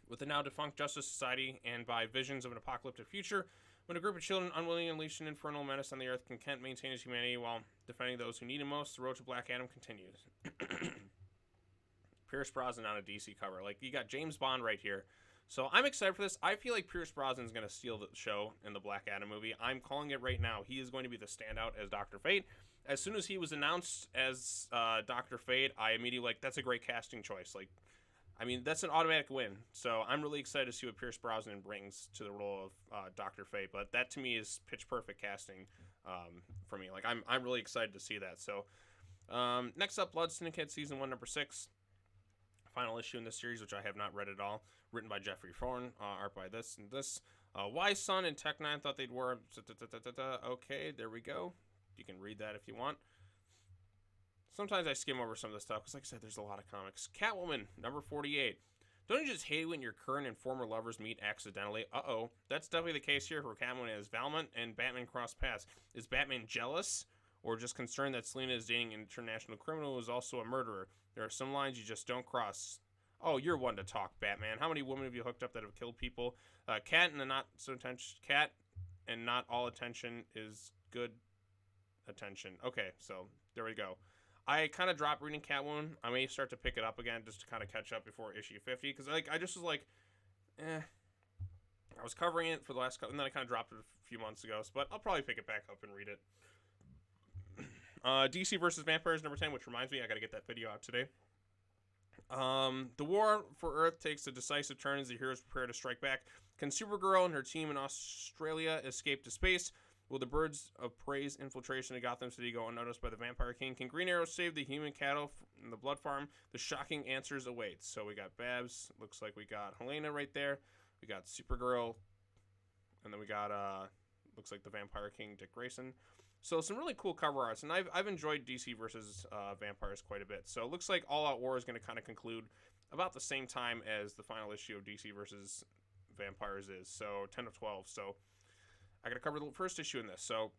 With the now defunct Justice Society and by visions of an apocalyptic future, when a group of children unwillingly unleash an infernal menace on the earth, can Kent maintain his humanity while defending those who need him most? The road to Black Adam continues. Pierce Brosnan on a DC cover. Like, you got James Bond right here. So I'm excited for this. I feel like Pierce Brosnan is going to steal the show in the Black Adam movie. I'm calling it right now. He is going to be the standout as Dr. Fate. As soon as he was announced as Dr. Fate, I immediately like, that's a great casting choice. Like, I mean, that's an automatic win. So I'm really excited to see what Pierce Brosnan brings to the role of Dr. Fate. But that to me is pitch perfect casting for me. Like, I'm really excited to see that. So next up, Blood Syndicate Season 1, Number 6. Final issue in this series, which I have not read at all. Written by Jeffrey Thorne, art by this and this. Why Sun and Tech 9 thought they'd wear... Okay, there we go. You can read that if you want. Sometimes I skim over some of the stuff, because like I said, there's a lot of comics. Catwoman, number 48. Don't you just hate when your current and former lovers meet accidentally? Uh-oh. That's definitely the case here for Catwoman as Valmont and Batman cross paths. Is Batman jealous? Or just concerned that Selena is dating an international criminal who is also a murderer? There are some lines you just don't cross. Oh, you're one to talk, Batman. How many women have you hooked up that have killed people? Cat and the not so attention. Cat and not all attention is good attention. Okay, so there we go. I kind of dropped reading Catwoman. I may start to pick it up again just to kind of catch up before issue 50 because I just was like, I was covering it for the last couple, and then I kind of dropped it a few months ago. But I'll probably pick it back up and read it. DC versus Vampires number 10, which reminds me, I got to get that video out today. The war for Earth takes a decisive turn as the heroes prepare to strike back. Can Supergirl and her team in Australia escape to space? Will the Birds of Prey's infiltration of Gotham City go unnoticed by the Vampire King? Can Green Arrow save the human cattle from the blood farm? The shocking answers await. So we got Babs. Looks like we got Helena right there. We got Supergirl. And then we got, looks like the Vampire King, Dick Grayson. So some really cool cover arts. And I've enjoyed DC versus Vampires quite a bit. So it looks like All Out War is going to kind of conclude about the same time as the final issue of DC versus Vampires is. So 10 of 12. So I got to cover the first issue in this. So,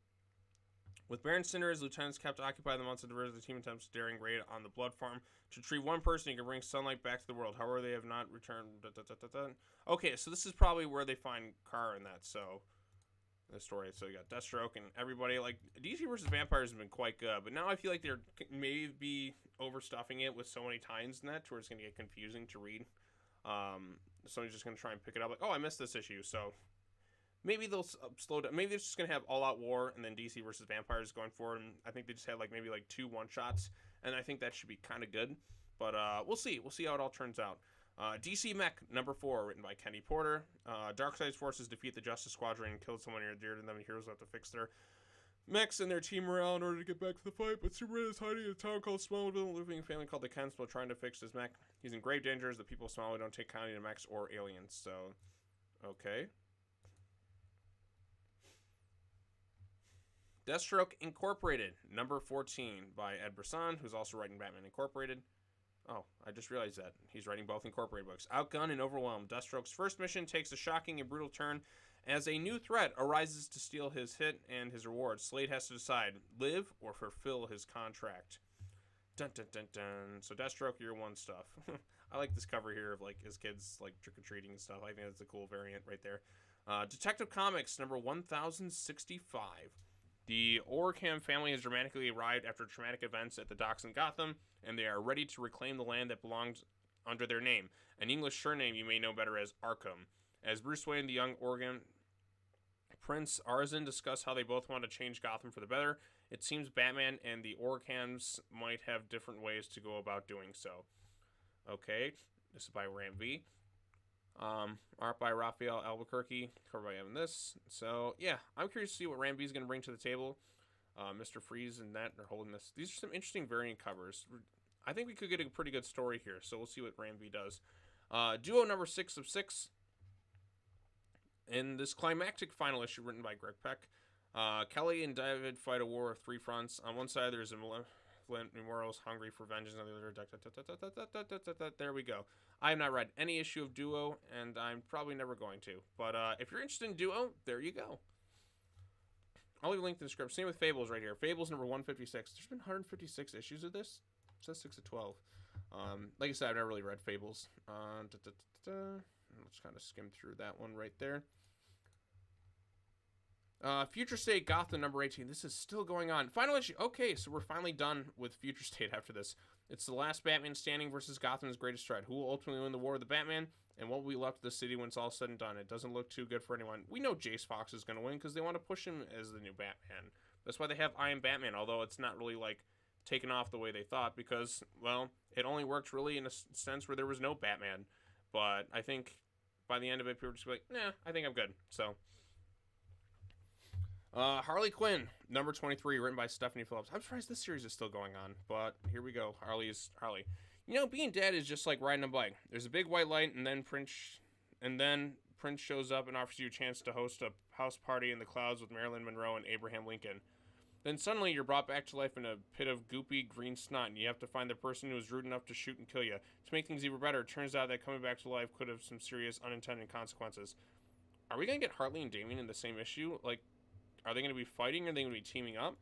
with Baron Sinner's lieutenants kept occupied the months of diverse, the team attempts a daring raid on the blood farm to retrieve one person who can bring sunlight back to the world. However, they have not returned. Okay, so this is probably where they find Kara in that. So, the story. So you got Deathstroke and everybody. Like DC versus Vampires has been quite good, but now I feel like they're maybe overstuffing it with so many times in that, to where it's going to get confusing to read. Somebody's just going to try and pick it up. Like, oh, I missed this issue, so. Maybe they'll slow down. Maybe they're just going to have All Out War and then DC versus Vampires going forward. And I think they just had maybe 2 one-shots. And I think that should be kind of good. But we'll see. We'll see how it all turns out. DC Mech number 4, written by Kenny Porter. Darkseid's forces defeat the Justice Squadron and kill someone near dear to them. The heroes have to fix their mechs and their team morale in order to get back to the fight. But Superman is hiding in a town called Smallville, living a family called the Kents while trying to fix his mech. He's in grave danger as the people of Smallville don't take kindly to mechs or aliens. So, okay. Deathstroke Incorporated, number 14, by Ed Brisson, who's also writing Batman Incorporated. Oh, I just realized that. He's writing both Incorporated books. Outgunned and overwhelmed, Deathstroke's first mission takes a shocking and brutal turn as a new threat arises to steal his hit and his reward. Slade has to decide, live or fulfill his contract. Dun dun dun dun. So Deathstroke Year 1 stuff. I like this cover here of his kids trick-or-treating and stuff. I think that's a cool variant right there. Detective Comics, number 1065. The Orkham family has dramatically arrived after traumatic events at the docks in Gotham, and they are ready to reclaim the land that belongs under their name, an English surname you may know better as Arkham. As Bruce Wayne and the young Oregon Prince Arzin discuss how they both want to change Gotham for the better, it seems Batman and the Orkhams might have different ways to go about doing so. Okay, this is by Ram V. Art by Raphael Albuquerque, cover by Evan this. So, yeah, I'm curious to see what Ram V is going to bring to the table. Mr. Freeze and that are holding this. These are some interesting variant covers. I think we could get a pretty good story here, so we'll see what Ram V does. Duo number 6 of 6. In this climactic final issue written by Greg Peck, Kelly and David fight a war of 3 fronts. On one side, there's a Malevolent Memorials hungry for vengeance. On the other, there we go. I have not read any issue of Duo, and I'm probably never going to. But if you're interested in Duo, there you go. I'll leave a link in the description. Same with Fables right here. Fables number 156. There's been 156 issues of this. It says 6 of 12. Like I said, I've never really read Fables. Let's kind of skim through that one right there. Future State Gotham number 18. This is still going on. Final issue. Okay, so we're finally done with Future State after this. It's the last Batman standing versus Gotham's greatest threat. Who will ultimately win the war with the Batman? And what will be left of the city when it's all said and done? It doesn't look too good for anyone. We know Jace Fox is going to win because they want to push him as the new Batman. That's why they have I Am Batman, although it's not really taken off the way they thought because, well, it only worked really in a sense where there was no Batman. But I think by the end of it, people were just like, nah, I think I'm good. So, Harley Quinn, number 23, written by Stephanie Phillips. I'm surprised this series is still going on, but here we go. Harley is Harley. You know, being dead is just like riding a bike. There's a big white light, and then Prince shows up and offers you a chance to host a house party in the clouds with Marilyn Monroe and Abraham Lincoln. Then suddenly you're brought back to life in a pit of goopy green snot, and you have to find the person who was rude enough to shoot and kill you. To make things even better, it turns out that coming back to life could have some serious unintended consequences. Are we going to get Harley and Damian in the same issue? Are they going to be fighting, or are they going to be teaming up?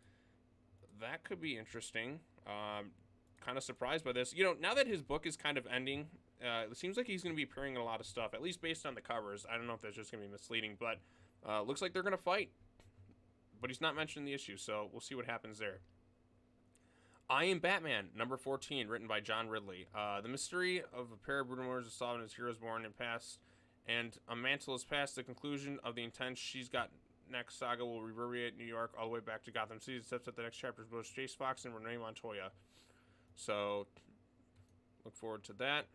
That could be interesting. kind of surprised by this. You know, now that his book is kind of ending, it seems like he's going to be appearing in a lot of stuff, at least based on the covers. I don't know if that's just going to be misleading, but looks like they're going to fight. But he's not mentioned in the issue, so we'll see what happens there. I Am Batman, number 14, written by John Ridley. The mystery of a pair of brutal murders is solved as heroes born and past, and a mantle is past the conclusion of the intense she's got next saga will reverberate New York all the way back to Gotham City. It steps up the next chapters both Chase Fox and Renee Montoya. So, look forward to that.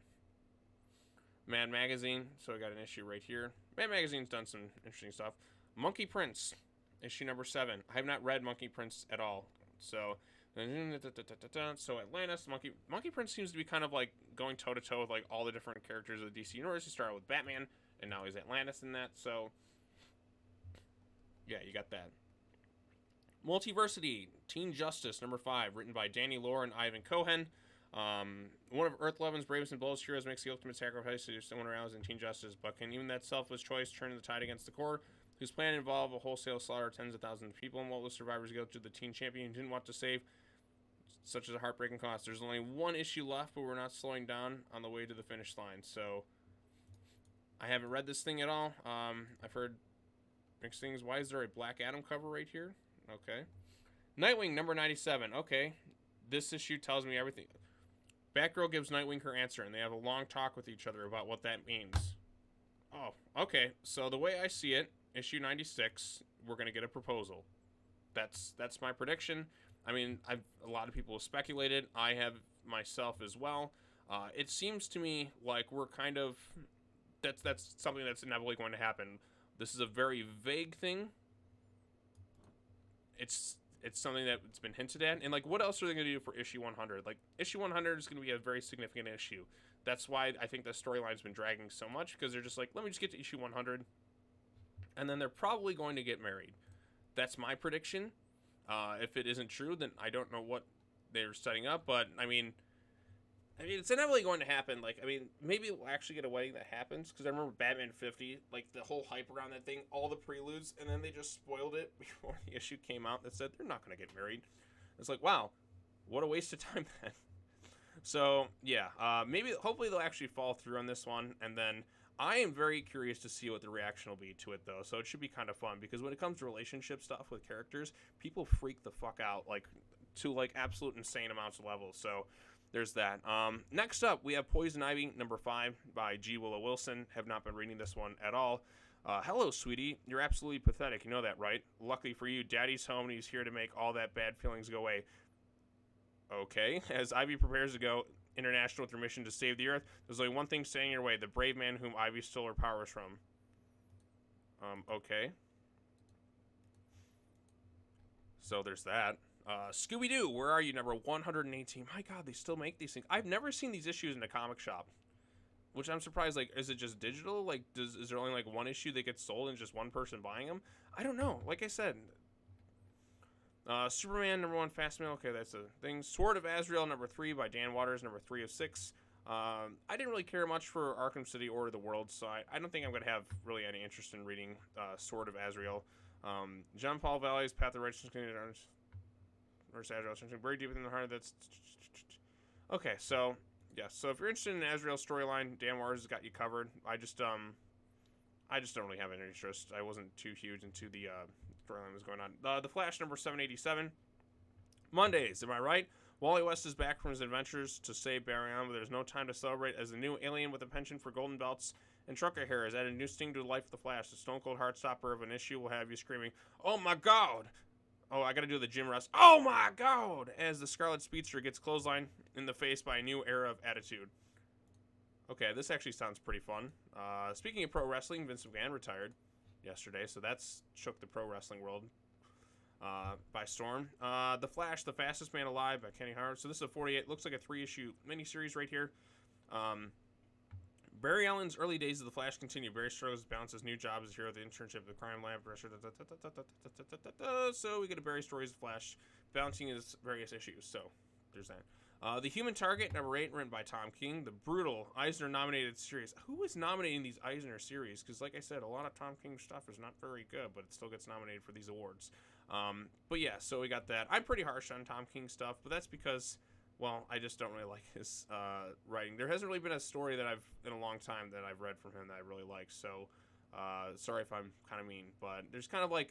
Mad Magazine. So I got an issue right here. Mad Magazine's done some interesting stuff. Monkey Prince, issue number 7. I have not read Monkey Prince at all. So Atlantis, Monkey Prince seems to be kind of like going toe to toe with like all the different characters of the DC universe. He started with Batman, and now he's Atlantis in that. So yeah, you got that. Multiversity, Teen Justice, number 5, written by Danny Lore and Ivan Cohen. One of Earth 11's bravest and boldest heroes makes the ultimate sacrifice to do someone around in Teen Justice, but can even that selfless choice turn the tide against the core, whose plan involved a wholesale slaughter of tens of thousands of people, and what will survivors go to the teen champion didn't want to save, such as a heartbreaking cost. There's only one issue left, but we're not slowing down on the way to the finish line. So I haven't read this thing at all. I've heard mixed things. Why is there a Black Adam cover right here? Okay. Nightwing, number 97. Okay. This issue tells me everything. Batgirl gives Nightwing her answer, and they have a long talk with each other about what that means. Oh, okay. So the way I see it, issue 96, we're going to get a proposal. That's my prediction. I mean, a lot of people have speculated. I have myself as well. It seems to me like we're kind of... That's something that's inevitably going to happen. This is a very vague thing. It's something that's been hinted at. And, like, what else are they going to do for issue 100? Like, issue 100 is going to be a very significant issue. That's why I think the storyline's been dragging so much, because they're just like, let me just get to issue 100. And then they're probably going to get married. That's my prediction. If it isn't true, then I don't know what they're setting up. But, I mean, it's inevitably going to happen. Like, I mean, maybe we'll actually get a wedding that happens. Because I remember Batman 50, like, the whole hype around that thing, all the preludes, and then they just spoiled it before the issue came out that said they're not going to get married. It's like, wow, what a waste of time then. So, yeah, hopefully they'll actually fall through on this one. And then I am very curious to see what the reaction will be to it, though. So it should be kind of fun. Because when it comes to relationship stuff with characters, people freak the fuck out, like, to, like, absolute insane amounts of levels. So there's that. Next up, we have Poison Ivy, number 5, by G. Willow Wilson. Have not been reading this one at all. Hello, sweetie. You're absolutely pathetic. You know that, right? Luckily for you, Daddy's home, and he's here to make all that bad feelings go away. Okay. As Ivy prepares to go international with her mission to save the Earth, there's only one thing standing in her way, the brave man whom Ivy stole her powers from. Okay. So there's that. Scooby-Doo, where are you, number 118? My God, they still make these things. I've never seen these issues in a comic shop, which I'm surprised. Like, is it just digital? Like, is there only, like, one issue that gets sold and just one person buying them? I don't know. Like I said, Superman, number 1, Fast Mail. Okay, that's a thing. Sword of Azrael, number 3, by Dan Waters, number 3 of 6. I didn't really care much for Arkham City or the World, so I don't think I'm going to have really any interest in reading Sword of Azrael. John Paul Valley's Path of Righteousness, or Azrael, something very deep within the heart. That's okay. So yeah. So if you're interested in Azrael's storyline, Dan Waters has got you covered. I just don't really have any interest. I wasn't too huge into the storyline that was going on. The Flash, number 787. Mondays, am I right? Wally West is back from his adventures to save Barry Allen, but there's no time to celebrate as the new alien with a penchant for golden belts and trucker hair has added a new sting to the life of the Flash. The stone cold heartstopper of an issue will have you screaming, "Oh my God!" Oh, I gotta do the Jim Ross. Oh my God! As the Scarlet Speedster gets clotheslined in the face by a new era of attitude. Okay, this actually sounds pretty fun. Speaking of pro wrestling, Vince McMahon retired yesterday, so that's shook the pro wrestling world by storm. The Flash, the Fastest Man Alive by Kenny Howard. So this is a 48. Looks like a 3-issue miniseries right here. Barry Allen's early days of the Flash continue. Barry struggles to balance his new job as hero at the internship of the crime lab. So we get a Barry stories of Flash balancing his various issues. So there's that. The Human Target, number 8, written by Tom King. The brutal Eisner-nominated series. Who is nominating these Eisner series? Because like I said, a lot of Tom King stuff is not very good, but it still gets nominated for these awards. But yeah, so we got that. I'm pretty harsh on Tom King stuff, but that's because well, I just don't really like his writing. There hasn't really been a story that I've in a long time that I've read from him that I really like. So, sorry if I'm kind of mean, but there's kind of like,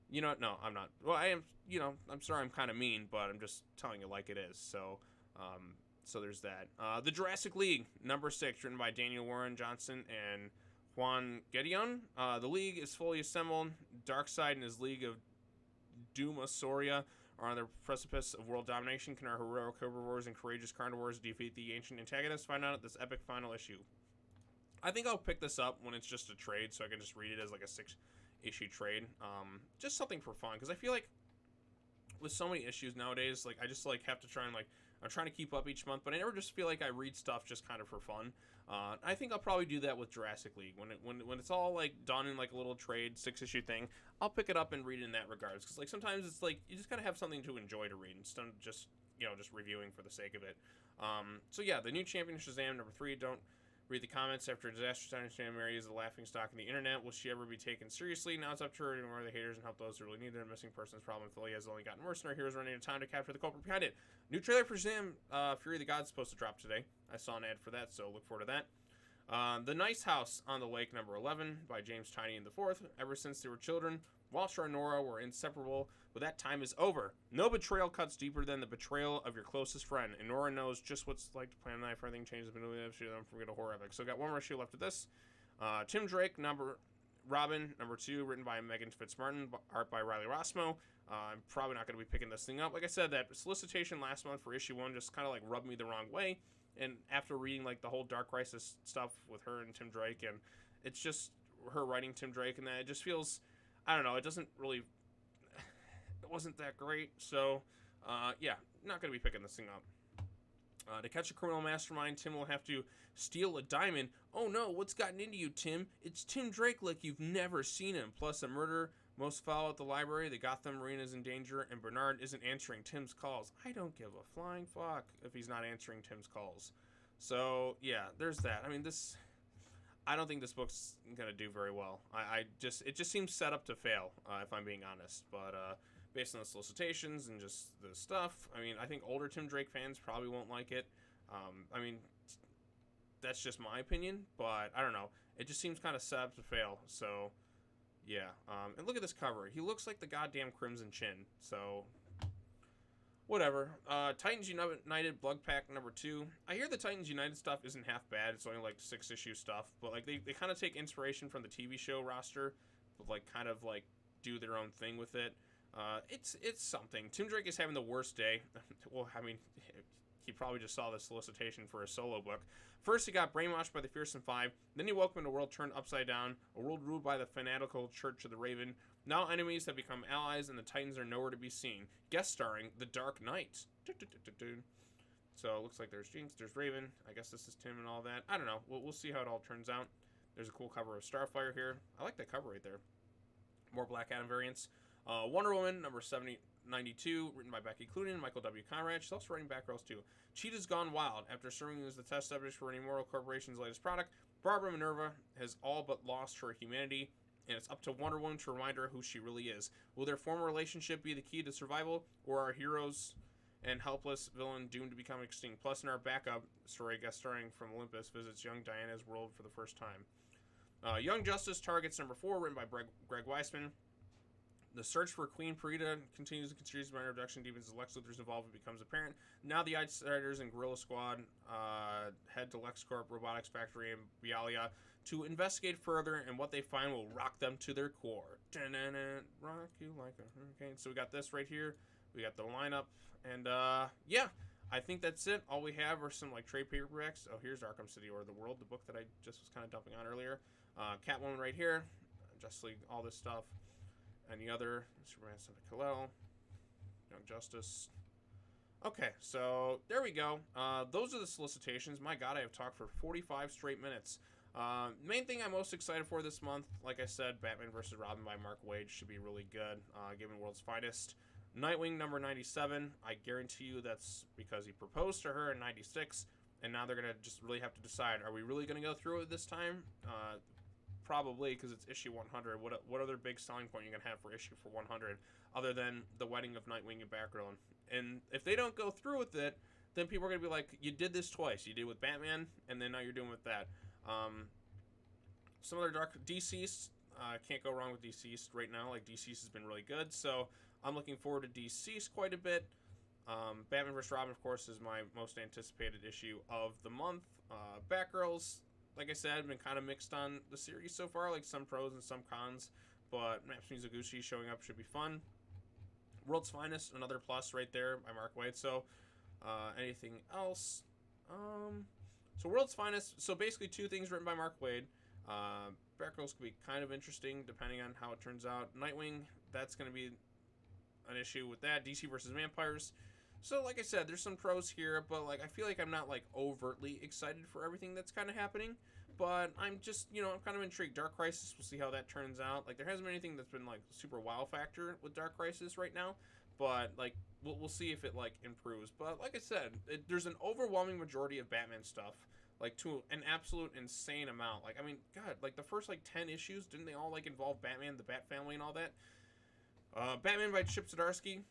you know, no, I'm not. Well, I am. You know, I'm sorry, I'm kind of mean, but I'm just telling you like it is. So, so there's that. The Jurassic League, #6, written by Daniel Warren Johnson and Juan Gedeon. The League is fully assembled. Darkseid and his League of Duma Soria are on the precipice of world domination. Can our heroic herbivores and courageous carnivores defeat the ancient antagonists? Find out at this epic final issue. I think I'll pick this up when it's just a trade, so I can just read it as like a 6-issue trade. Just something for fun, because I feel like with so many issues nowadays, like I just like have to try and like I'm trying to keep up each month, but I never just feel like I read stuff just kind of for fun. I think I'll probably do that with Jurassic League when it's all like done in like a little trade 6-issue thing. I'll pick it up and read it in that regards, because like sometimes it's like you just gotta have something to enjoy to read instead of just just reviewing for the sake of it. So yeah, the new champion Shazam #3. Don't read the comments after a disaster time. Mary is the laughing stock in the internet. Will she ever be taken seriously? Now it's up to her to ignore the haters and help those who really need their missing persons problem. Philly has only gotten worse, and our heroes running out of time to capture the culprit behind it. New trailer for Shazam, Fury of the Gods, supposed to drop today. I saw an ad for that, so look forward to that. The Nice House on the Lake, #11, by James Tynion IV. Ever since they were children, Walter and Nora were inseparable, but that time is over. No betrayal cuts deeper than the betrayal of your closest friend, and Nora knows just what it's like to plan a knife. Everything changes, but she don't forget a horror epic. So got one more issue left of this. Tim Drake, Robin, #2, written by Megan Fitzmartin, art by Riley Rossmo. I'm probably not going to be picking this thing up. Like I said, that solicitation last month for issue 1 just kind of like rubbed me the wrong way. And after reading like the whole Dark Crisis stuff with her and Tim Drake, and it's just her writing Tim Drake, and that it just feels, I don't know, it doesn't really, it wasn't that great. So, yeah, not going to be picking this thing up. To catch a criminal mastermind, Tim will have to steal a diamond. Oh no, what's gotten into you, Tim? It's Tim Drake like you've never seen him. Plus a murder most foul at the library. The Gotham Marine is in danger, and Bernard isn't answering Tim's calls. I don't give a flying fuck if he's not answering Tim's calls. So, yeah, there's that. I mean, I don't think this book's gonna do very well. It just seems set up to fail, if I'm being honest. But, based on the solicitations and just the stuff, I mean, I think older Tim Drake fans probably won't like it. I mean, that's just my opinion, but I don't know. It just seems kind of set up to fail, so yeah. And look at this cover. He looks like the goddamn Crimson Chin, so whatever. Titans United Blood Pack #2. I hear the Titans United stuff isn't half bad. It's only like 6-issue stuff, but like they kind of take inspiration from the TV show roster, but like kind of like do their own thing with it. It's something. Tim Drake is having the worst day. Well, I mean, he probably just saw the solicitation for a solo book. First, he got brainwashed by the Fearsome Five. Then he woke up in a world turned upside down, a world ruled by the fanatical Church of the Raven. Now enemies have become allies, and the Titans are nowhere to be seen. Guest starring The Dark Knight. So it looks like there's Jinx, there's Raven. I guess this is Tim and all that. I don't know. We'll see how it all turns out. There's a cool cover of Starfire here. I like that cover right there. More Black Adam variants. Wonder Woman, #92, written by Becky Cloonan and Michael W. Conrad. She's also writing Batgirls too. Cheetah's gone wild. After serving as the test subject for an immoral corporation's latest product, Barbara Minerva has all but lost her humanity, and it's up to Wonder Woman to remind her who she really is. Will their former relationship be the key to survival, or are heroes and helpless villain doomed to become extinct? Plus, in our backup story, guest starring from Olympus visits young Diana's world for the first time. Young Justice targets #4, written by Greg Weisman. The search for Queen Parida continues to confuse minor abduction demons as Lex Luthor's involvement becomes apparent. Now the Outsiders and Guerrilla Squad head to LexCorp Robotics Factory in Bialia to investigate further, and what they find will rock them to their core. Rock you like a hurricane. So we got this right here. We got the lineup, and yeah, I think that's it. All we have are some like trade paperbacks. Oh, here's Arkham City or the World, the book that I just was kind of dumping on earlier. Catwoman right here, Justice League, all this stuff. Any other? Superman, Son of Kal-El, Young Justice. Okay, so there we go. Those are the solicitations. My God, I have talked for 45 straight minutes. Main thing I'm most excited for this month, like I said, Batman vs. Robin by Mark Waid should be really good, given World's Finest. Nightwing #97, I guarantee you that's because he proposed to her in '96, and now they're going to just really have to decide, are we really going to go through it this time? probably, because it's issue 100. What other big selling point you're going to have for issue for 100 other than the wedding of Nightwing and Batgirl? And if they don't go through with it, then people are going to be like, you did this twice. You did it with Batman, and then now you're doing with that. Some other Dark Deceased. Can't go wrong with Deceased right now. Like, Deceased has been really good, so I'm looking forward to Deceased quite a bit. Batman vs. Robin, of course, is my most anticipated issue of the month. Batgirls, like I said, have been kind of mixed on the series so far, like some pros and some cons, but Maps Mizuguchi showing up should be fun. World's Finest, another plus right there by Mark Waid. So, anything else? So World's Finest, so basically two things written by Mark Waid. Batgirls could be kind of interesting depending on how it turns out. Nightwing, that's going to be an issue with that. DC versus Vampires. So, like I said, there's some pros here, but like I feel like I'm not like overtly excited for everything that's kind of happening. But I'm just, I'm kind of intrigued. Dark Crisis, we'll see how that turns out. Like, there hasn't been anything that's been like super wow factor with Dark Crisis right now, but like we'll see if it like improves. But like I said, there's an overwhelming majority of Batman stuff, like to an absolute insane amount. Like, I mean, God, like the first like 10 issues, didn't they all like involve Batman, the Bat Family, and all that? Batman by Chip Zdarsky,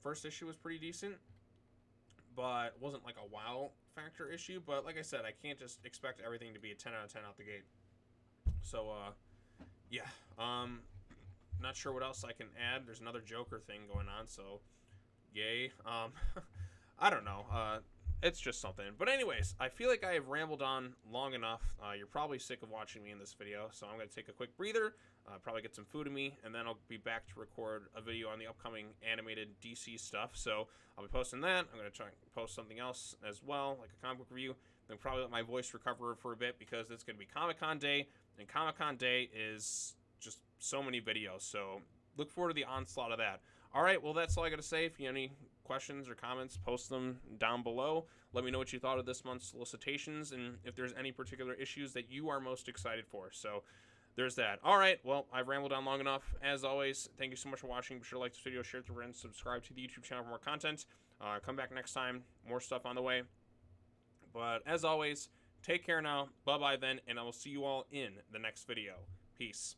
first issue was pretty decent, but wasn't like a wow factor issue. But like I said, I can't just expect everything to be a 10 out of 10 out the gate. So yeah, not sure what else I can add. There's another Joker thing going on, so yay. I don't know. It's just something. But anyways, I feel like I have rambled on long enough. You're probably sick of watching me in this video, so I'm going to take a quick breather, probably get some food in me, and then I'll be back to record a video on the upcoming animated DC stuff. So I'll be posting that. I'm going to try and post something else as well, like a comic book review. Then probably let my voice recover for a bit because it's going to be Comic-Con Day, and Comic-Con Day is just so many videos. So look forward to the onslaught of that. All right, well, that's all I got to say. If you have any questions or comments, post them down below. Let me know what you thought of this month's solicitations and if there's any particular issues that you are most excited for. So there's that. All right, well, I've rambled on long enough. As always, thank you so much for watching. Be sure to like this video, share it with friends, subscribe to the YouTube channel for more content. Come back next time. More stuff on the way. But as always, take care now. Bye-bye then, and I will see you all in the next video. Peace.